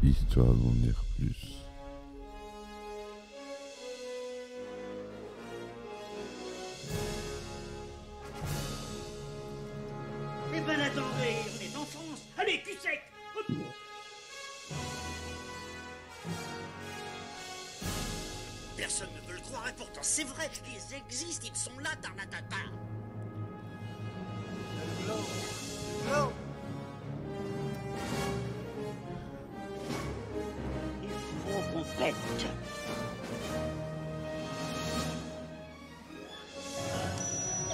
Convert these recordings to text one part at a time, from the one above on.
histoire d'en dire plus. Eh ben attendez, on est en France. Allez, cul sec. Hop. Personne ne veut le croire et pourtant c'est vrai, ils existent, ils sont là, Tarnatata. Il faut qu'on pète.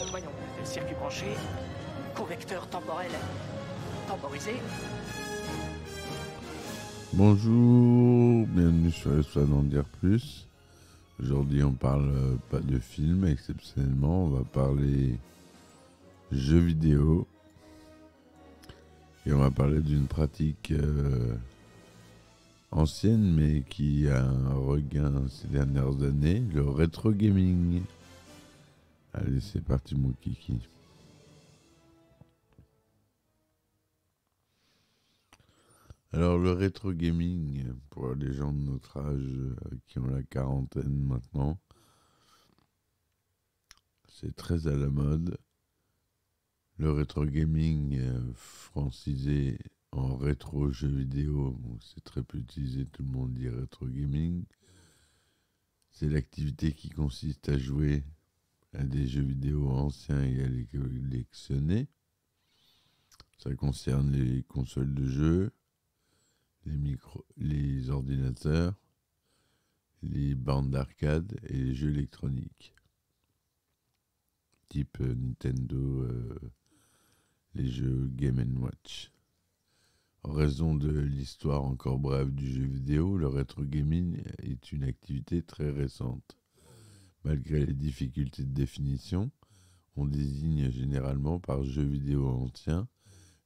Voyons, circuit branché, convecteur temporel temporisé. Bonjour, bienvenue sur Histoire d'en dire plus. Aujourd'hui on parle pas de film exceptionnellement, on va parler jeux vidéo. Et on va parler d'une pratique ancienne mais qui a un regain ces dernières années, le rétro gaming. Allez, c'est parti mon kiki. Alors le rétro gaming, pour les gens de notre âge qui ont la quarantaine maintenant, c'est très à la mode. Le rétro gaming, francisé en rétro jeux vidéo, bon, c'est très peu utilisé, tout le monde dit rétro gaming. C'est l'activité qui consiste à jouer à des jeux vidéo anciens et à les collectionner. Ça concerne les consoles de jeux, les ordinateurs, les bornes d'arcade et les jeux électroniques. Type Nintendo, les jeux Game & Watch. En raison de l'histoire encore brève du jeu vidéo, le rétro gaming est une activité très récente. Malgré les difficultés de définition, on désigne généralement par jeux vidéo anciens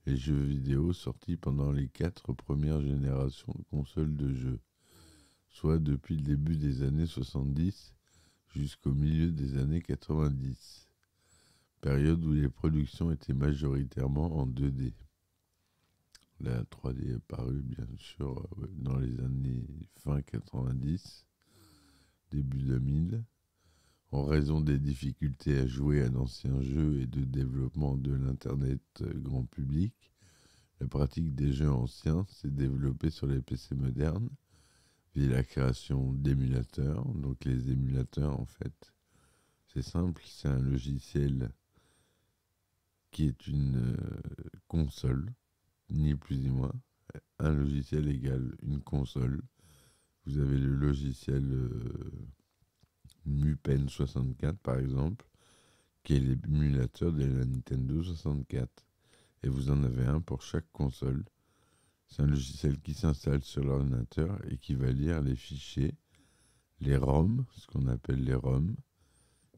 les jeux vidéo sortis pendant les 4 premières générations de consoles de jeux, soit depuis le début des années 70 jusqu'au milieu des années 90, période où les productions étaient majoritairement en 2D. La 3D est apparue bien sûr dans les années fin 90, début 2000. En raison des difficultés à jouer à d'anciens jeux et de développement de l'Internet grand public, la pratique des jeux anciens s'est développée sur les PC modernes via la création d'émulateurs. Donc les émulateurs, en fait, c'est simple, c'est un logiciel qui est une console, ni plus ni moins. Un logiciel égale une console. Vous avez le logiciel Mupen 64 par exemple, qui est l'émulateur de la Nintendo 64. Et vous en avez un pour chaque console. C'est un logiciel qui s'installe sur l'ordinateur et qui va lire les fichiers, les ROM, ce qu'on appelle les ROM,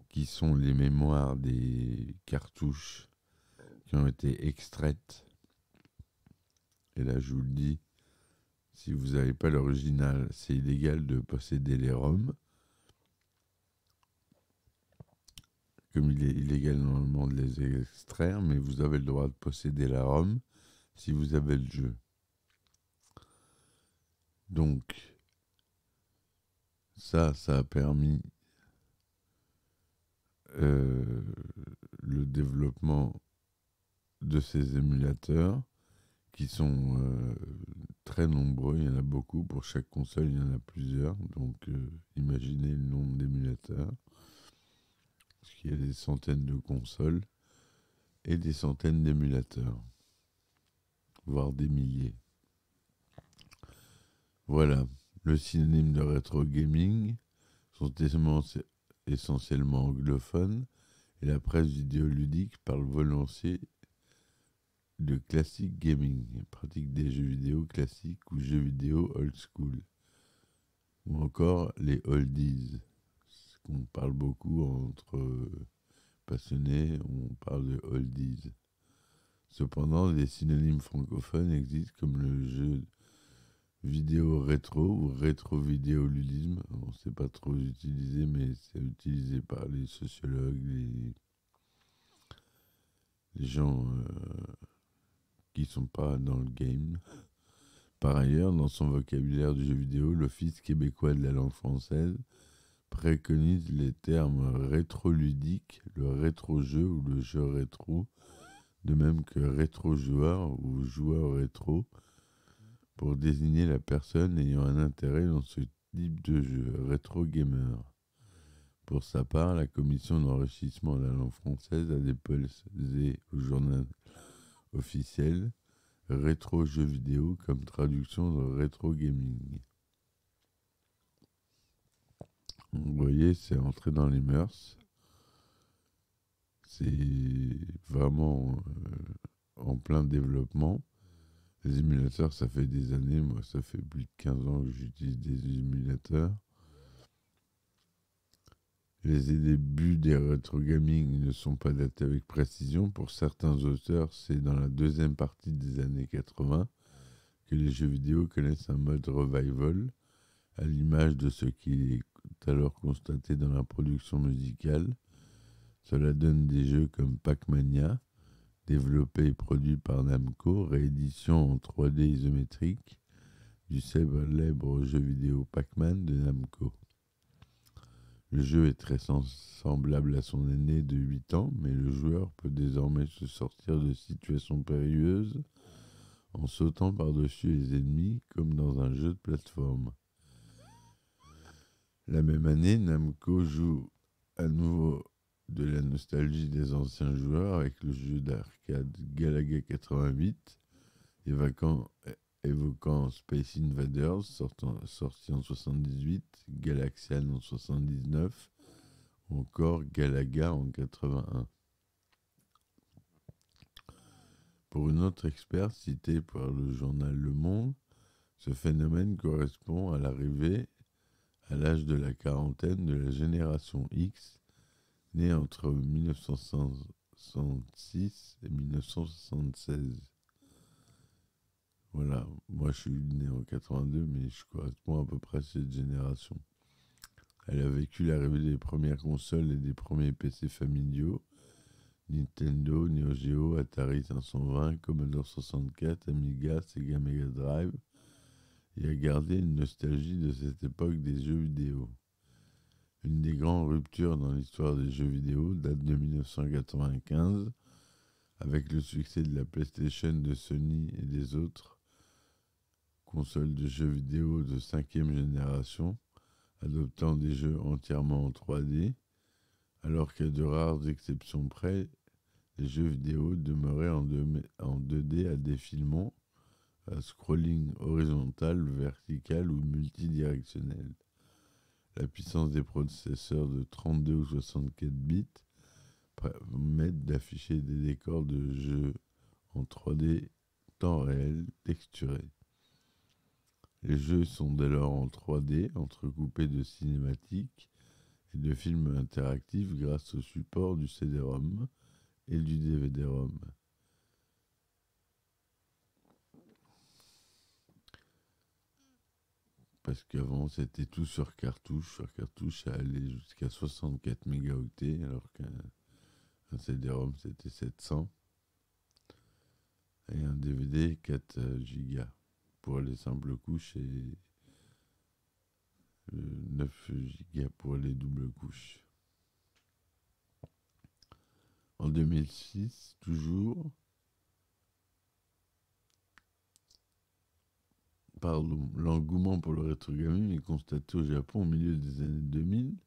qui sont les mémoires des cartouches qui ont été extraites. Et là, je vous le dis, si vous n'avez pas l'original, c'est illégal de posséder les ROM. Comme il est illégal normalement de les extraire, mais vous avez le droit de posséder la ROM si vous avez le jeu. Donc, ça a permis le développement de ces émulateurs qui sont très nombreux. Il y en a beaucoup. Pour chaque console, il y en a plusieurs. Donc, imaginez le nombre d'émulateurs. Parce qu'il y a des centaines de consoles et des centaines d'émulateurs, voire des milliers. Voilà, le synonyme de rétro gaming sont essentiellement anglophones et la presse vidéoludique parle volontiers de classic gaming, pratique des jeux vidéo classiques ou jeux vidéo old school, ou encore les oldies, ce qu'on parle beaucoup entre passionnés, on parle de oldies. Cependant, des synonymes francophones existent comme le jeu vidéo rétro ou rétro-vidéoludisme. On ne sait pas trop utiliser, mais c'est utilisé par les sociologues, les gens qui ne sont pas dans le game. Par ailleurs, dans son vocabulaire du jeu vidéo, l'Office québécois de la langue française préconise les termes rétro-ludique, le rétro-jeu ou le jeu rétro, de même que rétro-joueur ou joueur rétro, pour désigner la personne ayant un intérêt dans ce type de jeu, rétro-gamer. Pour sa part, la commission d'enrichissement de la langue française a déposé au journal officiel rétro-jeux vidéo comme traduction de rétro-gaming. Vous voyez, c'est entré dans les mœurs. C'est vraiment en plein développement. Les émulateurs, ça fait des années. Moi, ça fait plus de 15 ans que j'utilise des émulateurs. Les débuts des rétro gaming ne sont pas datés avec précision. Pour certains auteurs, c'est dans la deuxième partie des années 80 que les jeux vidéo connaissent un mode revival, à l'image de ce qui est alors constaté dans la production musicale. Cela donne des jeux comme Pac-Mania, développé et produit par Namco, réédition en 3D isométrique du célèbre jeu vidéo Pac-Man de Namco. Le jeu est très semblable à son aîné de 8 ans, mais le joueur peut désormais se sortir de situations périlleuses en sautant par-dessus les ennemis comme dans un jeu de plateforme. La même année, Namco joue à nouveau de la nostalgie des anciens joueurs avec le jeu d'arcade Galaga 88, évoquant Space Invaders, sorti en 78, Galaxian en 79, ou encore Galaga en 81. Pour une autre experte citée par le journal Le Monde, ce phénomène correspond à l'arrivée à l'âge de la quarantaine de la génération X, née entre 1966 et 1976. Voilà, moi je suis né en 82, mais je correspond à peu près à cette génération. Elle a vécu l'arrivée des premières consoles et des premiers PC familiaux, Nintendo, Neo Geo, Atari 520, Commodore 64, Amiga, Sega Mega Drive, et a gardé une nostalgie de cette époque des jeux vidéo. Une des grandes ruptures dans l'histoire des jeux vidéo date de 1995, avec le succès de la PlayStation de Sony et des autres consoles de jeux vidéo de 5e génération, adoptant des jeux entièrement en 3D, alors qu'à de rares exceptions près, les jeux vidéo demeuraient en 2D à défilement, à scrolling horizontal, vertical ou multidirectionnel. La puissance des processeurs de 32 ou 64 bits permettent d'afficher des décors de jeux en 3D temps réel texturés. Les jeux sont dès lors en 3D, entrecoupés de cinématiques et de films interactifs grâce au support du CD-ROM et du DVD-ROM. Parce qu'avant, c'était tout sur cartouche. Sur cartouche, ça allait jusqu'à 64 mégaoctets, alors qu'un CD-ROM, c'était 700. Et un DVD, 4 gigas pour les simples couches et 9 gigas pour les doubles couches. En 2006, toujours, l'engouement pour le rétro gaming est constaté au Japon au milieu des années 2000.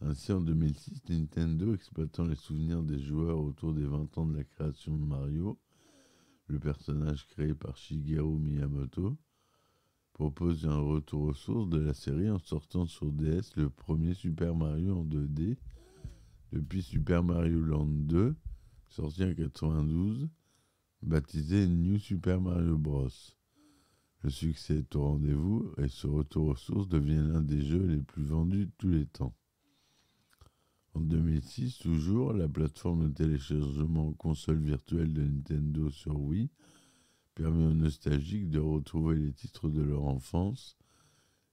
Ainsi, en 2006, Nintendo, exploitant les souvenirs des joueurs autour des 20 ans de la création de Mario, le personnage créé par Shigeru Miyamoto, propose un retour aux sources de la série en sortant sur DS le premier Super Mario en 2D, depuis Super Mario Land 2, sorti en 92, baptisé New Super Mario Bros. Le succès est au rendez-vous et ce retour aux sources devient l'un des jeux les plus vendus de tous les temps. En 2006, toujours, la plateforme de téléchargement console virtuelle de Nintendo sur Wii permet aux nostalgiques de retrouver les titres de leur enfance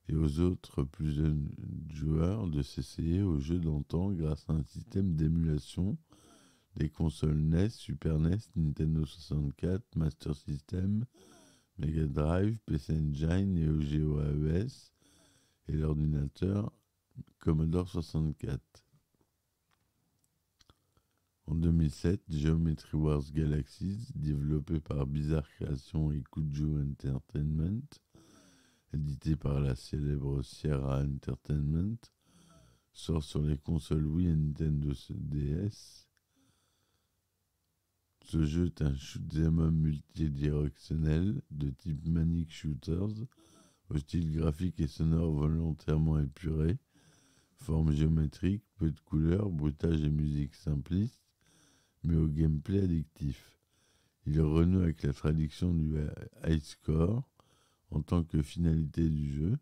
et aux autres plus jeunes joueurs de s'essayer aux jeux d'antan grâce à un système d'émulation des consoles NES, Super NES, Nintendo 64, Master System, Mega Drive, PC Engine, Neo Geo AES et l'ordinateur Commodore 64. En 2007, Geometry Wars Galaxies, développé par Bizarre Creations et Kujo Entertainment, édité par la célèbre Sierra Entertainment, sort sur les consoles Wii et Nintendo DS. Ce jeu est un shoot'em up multidirectionnel de type Manic Shooters, au style graphique et sonore volontairement épuré, forme géométrique, peu de couleurs, bruitage et musique simpliste, mais au gameplay addictif. Il renoue avec la traduction du high score en tant que finalité du jeu.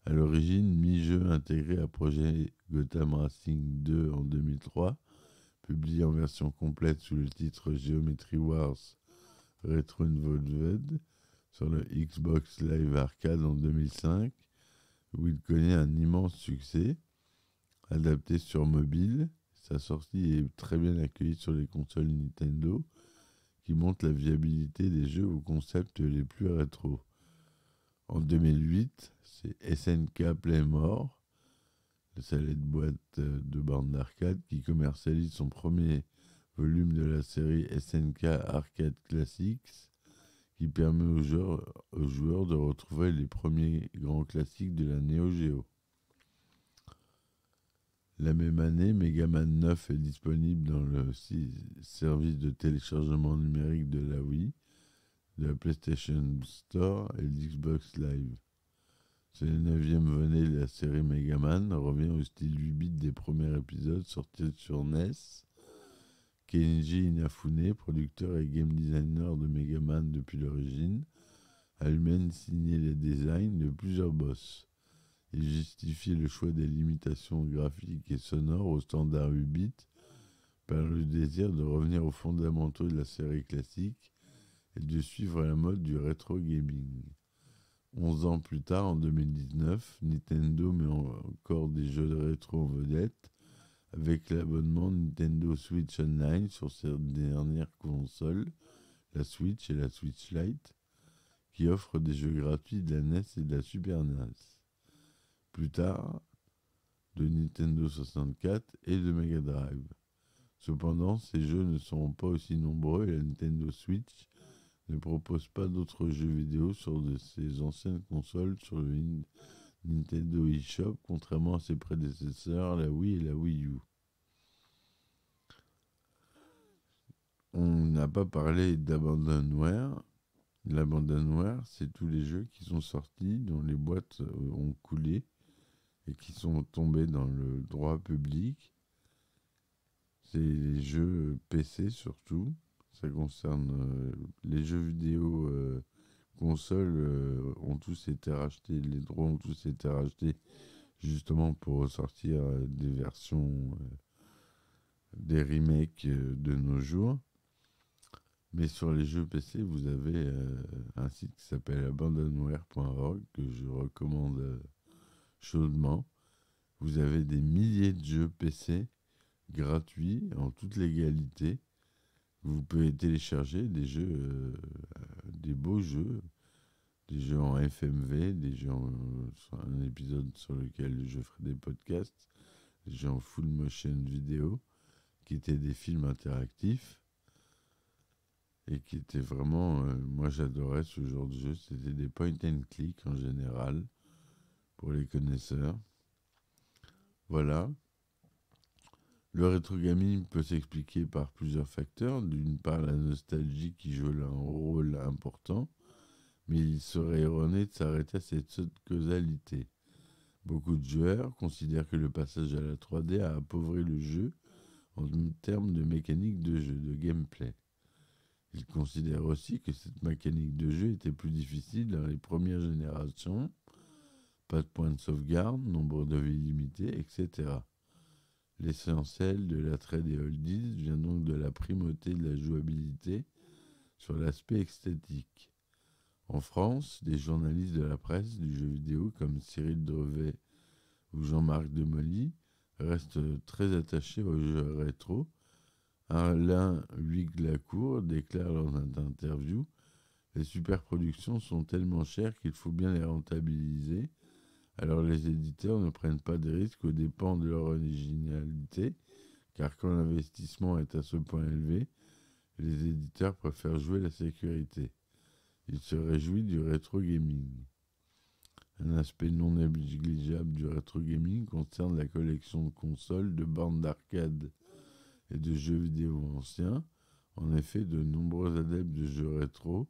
À l'origine, mi-jeu intégré à projet Gotham Racing 2 en 2003, publié en version complète sous le titre Geometry Wars Retro Involved sur le Xbox Live Arcade en 2005, où il connaît un immense succès. Adapté sur mobile, sa sortie est très bien accueillie sur les consoles Nintendo, qui montre la viabilité des jeux aux concepts les plus rétro. En 2008, c'est SNK Playmore, la célèbre boîte de bornes d'arcade, qui commercialise son premier volume de la série SNK Arcade Classics, qui permet aux joueurs de retrouver les premiers grands classiques de la Neo Geo. La même année, Mega Man 9 est disponible dans le service de téléchargement numérique de la Wii, de la PlayStation Store et de l'Xbox Live. C'est le 9e volet de la série Mega Man, revient au style 8 bits des premiers épisodes sortis sur NES. Kenji Inafune, producteur et game designer de Mega Man depuis l'origine, a lui-même signé les designs de plusieurs boss. Il justifie le choix des limitations graphiques et sonores au standard 8 bits par le désir de revenir aux fondamentaux de la série classique et de suivre la mode du rétro gaming. 11 ans plus tard, en 2019, Nintendo met encore des jeux de rétro en vedette avec l'abonnement Nintendo Switch Online sur ses dernières consoles, la Switch et la Switch Lite, qui offrent des jeux gratuits de la NES et de la Super NES. Plus tard, de Nintendo 64 et de Mega Drive. Cependant, ces jeux ne seront pas aussi nombreux et la Nintendo Switch ne propose pas d'autres jeux vidéo sur de ses anciennes consoles sur le Nintendo eShop, contrairement à ses prédécesseurs, la Wii et la Wii U. On n'a pas parlé d'Abandonware. L'Abandonware, c'est tous les jeux qui sont sortis, dont les boîtes ont coulé et qui sont tombés dans le droit public. C'est les jeux PC surtout. Ça concerne les jeux vidéo consoles ont tous été rachetés, les droits ont tous été rachetés justement pour sortir des versions, des remakes de nos jours. Mais sur les jeux PC, vous avez un site qui s'appelle abandonware.org que je recommande chaudement. Vous avez des milliers de jeux PC gratuits en toute légalité. Vous pouvez télécharger des jeux, des beaux jeux, des jeux en FMV, des jeux sur un épisode sur lequel je ferai des podcasts, des jeux en full motion vidéo, qui étaient des films interactifs et qui étaient vraiment, moi j'adorais ce genre de jeu. C'était des point and click en général pour les connaisseurs. Voilà. Le rétro gaming peut s'expliquer par plusieurs facteurs. D'une part, la nostalgie qui joue un rôle important, mais il serait erroné de s'arrêter à cette seule causalité. Beaucoup de joueurs considèrent que le passage à la 3D a appauvri le jeu en termes de mécanique de jeu, de gameplay. Ils considèrent aussi que cette mécanique de jeu était plus difficile dans les premières générations, pas de point de sauvegarde, nombre de vies limitées, etc. L'essentiel de l'attrait des oldies vient donc de la primauté de la jouabilité sur l'aspect esthétique. En France, des journalistes de la presse du jeu vidéo comme Cyril Drevet ou Jean-Marc Demolly restent très attachés aux jeux rétro. Alain Huyglacourt déclare lors d'une interview « Les superproductions sont tellement chères qu'il faut bien les rentabiliser. Alors les éditeurs ne prennent pas de risques aux dépens de leur originalité, car quand l'investissement est à ce point élevé, les éditeurs préfèrent jouer la sécurité. Ils se réjouissent du rétro gaming. Un aspect non négligeable du rétro gaming concerne la collection de consoles, de bornes d'arcade et de jeux vidéo anciens. En effet, de nombreux adeptes de jeux rétro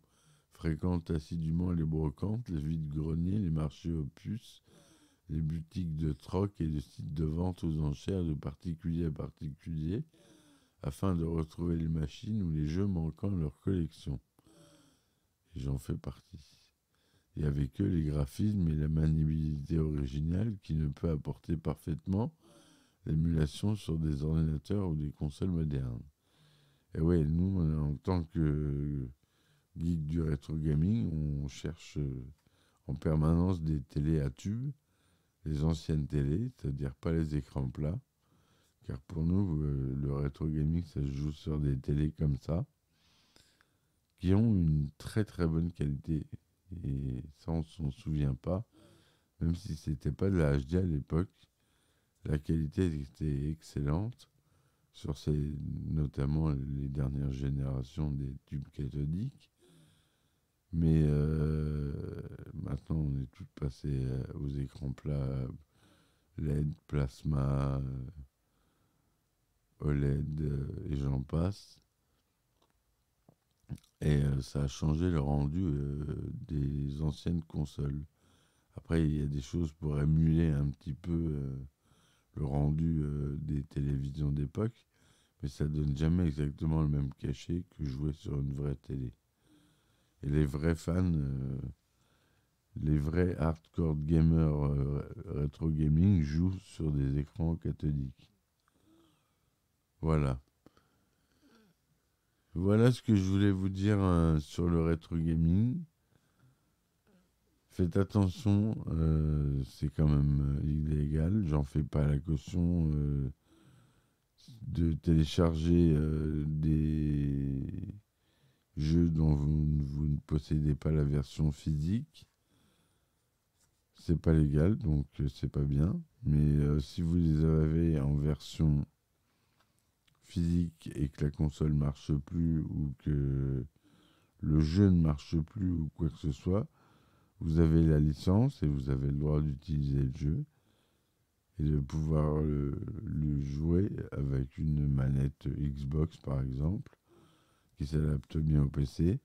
fréquentent assidûment les brocantes, les vides-greniers, les marchés aux puces, les boutiques de troc et les sites de vente aux enchères de particulier à particulier, afin de retrouver les machines ou les jeux manquant à leur collection. Et j'en fais partie. Et avec eux, les graphismes et la maniabilité originale qui ne peut apporter parfaitement l'émulation sur des ordinateurs ou des consoles modernes. Et ouais, nous, en tant que geek du rétro gaming, on cherche en permanence des télés à tubes, les anciennes télés, c'est-à-dire pas les écrans plats, car pour nous, le rétro gaming, ça se joue sur des télés comme ça, qui ont une très très bonne qualité. Et ça, on ne s'en souvient pas, même si c'était pas de la HD à l'époque, la qualité était excellente, sur notamment les dernières générations des tubes cathodiques. Mais maintenant, on est tous passés aux écrans plats, LED, plasma, OLED, et j'en passe. Et ça a changé le rendu des anciennes consoles. Après, il y a des choses pour émuler un petit peu le rendu des télévisions d'époque, mais ça donne jamais exactement le même cachet que jouer sur une vraie télé. Et les vrais fans, les vrais hardcore gamers rétro gaming jouent sur des écrans cathodiques. Voilà. Voilà ce que je voulais vous dire sur le rétro gaming. Faites attention, c'est quand même illégal. J'en fais pas la caution de télécharger des jeux dont vous ne possédez pas la version physique. C'est pas légal, donc c'est pas bien. Mais si vous les avez en version physique et que la console marche plus ou que le jeu ne marche plus ou quoi que ce soit, vous avez la licence et vous avez le droit d'utiliser le jeu et de pouvoir le jouer avec une manette Xbox par exemple qui s'adapte bien au PC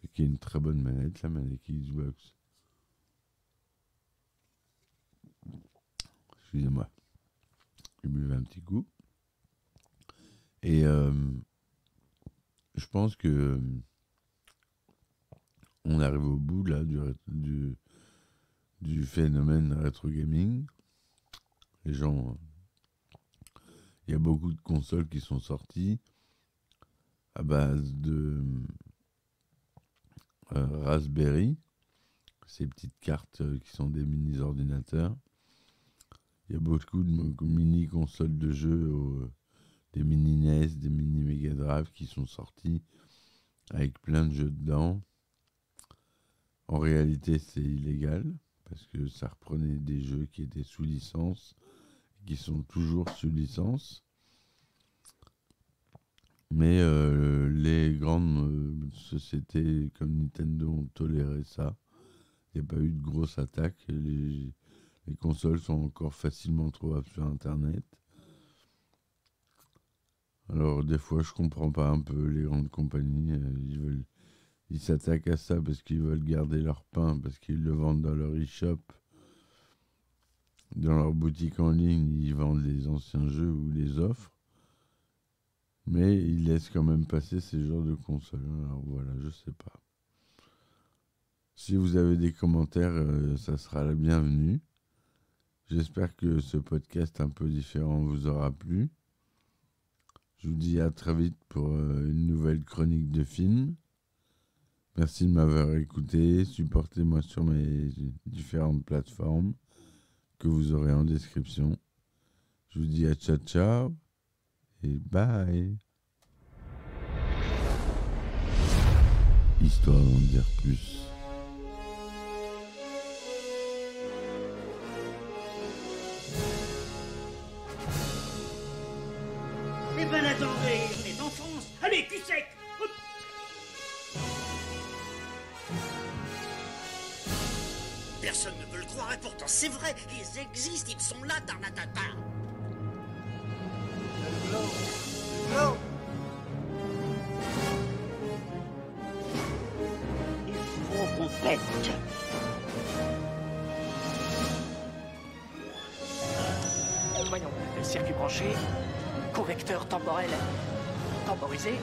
et qui est une très bonne manette, la manette Xbox. Excusez-moi, j'ai bu un petit coup. Et je pense que on arrive au bout là du phénomène rétro gaming. Les gens, il y a beaucoup de consoles qui sont sorties à base de Raspberry, ces petites cartes qui sont des mini ordinateurs. Il y a beaucoup de mini consoles de jeux, des mini NES, des mini Mega Drive qui sont sortis avec plein de jeux dedans. En réalité, c'est illégal parce que ça reprenait des jeux qui étaient sous licence, qui sont toujours sous licence. Mais les grandes sociétés comme Nintendo ont toléré ça. Il n'y a pas eu de grosses attaques. Les consoles sont encore facilement trouvables sur Internet. Alors des fois, je comprends pas un peu les grandes compagnies. Ils s'attaquent à ça parce qu'ils veulent garder leur pain, parce qu'ils le vendent dans leur e-shop. Dans leur boutique en ligne, ils vendent les anciens jeux ou les offres. Mais ils laissent quand même passer ces genres de consoles. Alors voilà, je sais pas. Si vous avez des commentaires, ça sera la bienvenue. J'espère que ce podcast un peu différent vous aura plu. Je vous dis à très vite pour une nouvelle chronique de film. Merci de m'avoir écouté. Supportez-moi sur mes différentes plateformes que vous aurez en description. Je vous dis à ciao ciao et bye. histoire d'en dire plus. Eh ben attendez, on est en France. Allez, cul sec. Hop. Personne ne veut le croire et pourtant c'est vrai, ils existent, ils sont là, Tarnatata. Il faut qu'on pète. Voyons, circuit branché, correcteur temporel temporisé,